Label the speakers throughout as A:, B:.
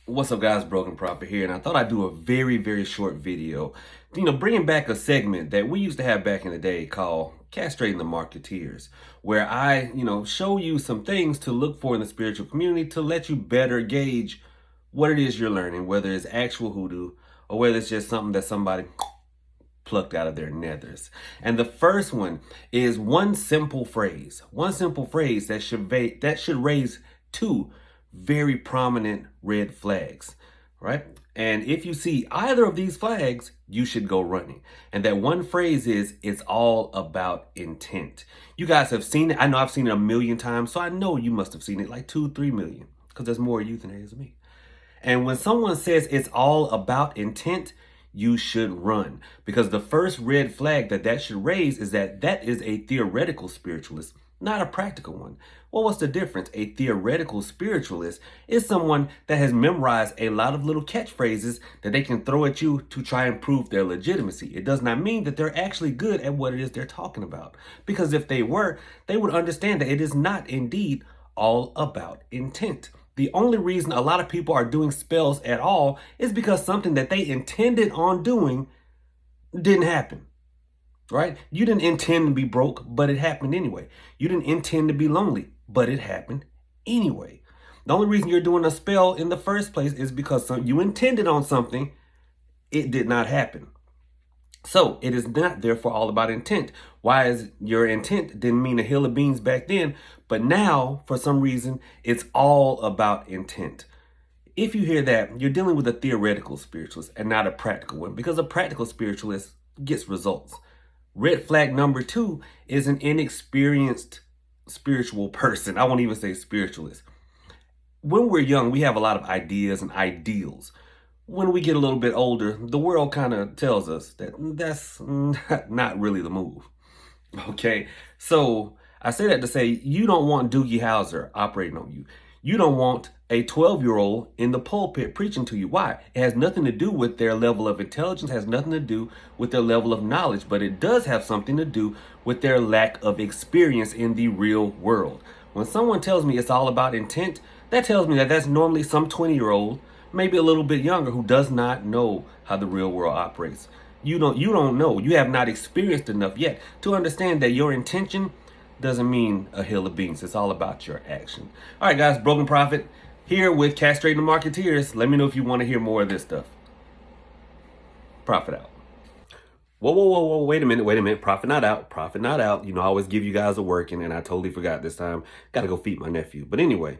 A: What's up, guys? Broken Prophet here, and I thought I'd do a very short video, bringing back a segment that we used to have back in the day called Castrating the Marketeers, where I, show you some things to look for in the spiritual community to let you better gauge what it is you're learning, whether it's actual hoodoo or whether it's just something that somebody plucked out of their nethers. And the first one is one simple phrase that should raise two very prominent red flags, right? And if you see either of these flags, you should go running. And that one phrase is, it's all about intent. You guys have seen it. I know I've seen it a million times, so I know you must have seen it like 2-3 million, because there's more you than there is of me. And when someone says it's all about intent, you should run, because the first red flag that should raise is that is a theoretical spiritualist, not a practical one. Well, what's the difference? A theoretical spiritualist is someone that has memorized a lot of little catchphrases that they can throw at you to try and prove their legitimacy. It does not mean that they're actually good at what it is they're talking about, because if they were, they would understand that it is not indeed all about intent. The only reason a lot of people are doing spells at all is because something that they intended on doing didn't happen, right? You didn't intend to be broke, but it happened anyway. You didn't intend to be lonely, but it happened anyway. The only reason you're doing a spell in the first place is because you intended on something, it did not happen. So it is not therefore all about intent. Why is your intent didn't mean a hill of beans back then, but now for some reason it's all about intent. If you hear that, you're dealing with a theoretical spiritualist and not a practical one, because a practical spiritualist gets results. Red flag number 2 is an inexperienced spiritual person. I won't even say spiritualist. When we're young, we have a lot of ideas and ideals. When we get a little bit older, the world kind of tells us that that's not really the move. Okay, so I say that to say you don't want Doogie Howser operating on you. You don't want a 12-year-old in the pulpit preaching to you. Why? It has nothing to do with their level of intelligence, has nothing to do with their level of knowledge, but it does have something to do with their lack of experience in the real world. When someone tells me it's all about intent, that tells me that that's normally some 20-year-old, maybe a little bit younger, who does not know how the real world operates. You don't know. You have not experienced enough yet to understand that your intention doesn't mean a hill of beans. It's all about your action. All right, guys, Broken Prophet here with Castrating the Marketeers. Let me know if you want to hear more of this stuff. Prophet out. Whoa, wait a minute. Prophet not out. I always give you guys a working, and I totally forgot this time. Got to go feed my nephew. But anyway,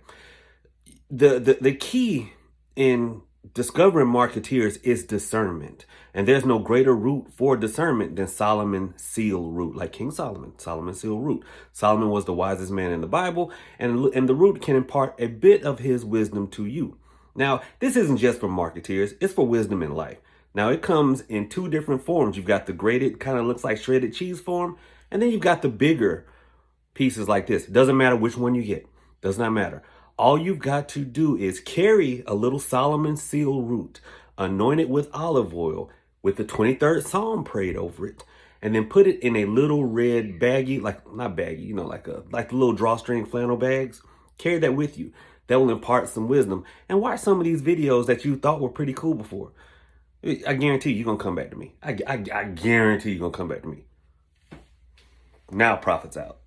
A: the key in discovering marketeers is discernment. And there's no greater root for discernment than Solomon's seal root, like King Solomon, Solomon's seal root. Solomon was the wisest man in the Bible, and the root can impart a bit of his wisdom to you. Now, this isn't just for marketeers, it's for wisdom in life. Now, it comes in 2 different forms. You've got the grated, kind of looks like shredded cheese form, and then you've got the bigger pieces like this. It doesn't matter which one you get. Does not matter. All you've got to do is carry a little Solomon seal root, anoint it with olive oil, with the 23rd Psalm prayed over it, and then put it in a little red baggie, not baggie, like the little drawstring flannel bags. Carry that with you. That will impart some wisdom. And watch some of these videos that you thought were pretty cool before. I guarantee you're going to come back to me. I guarantee you're going to come back to me. Now, Prophet's out.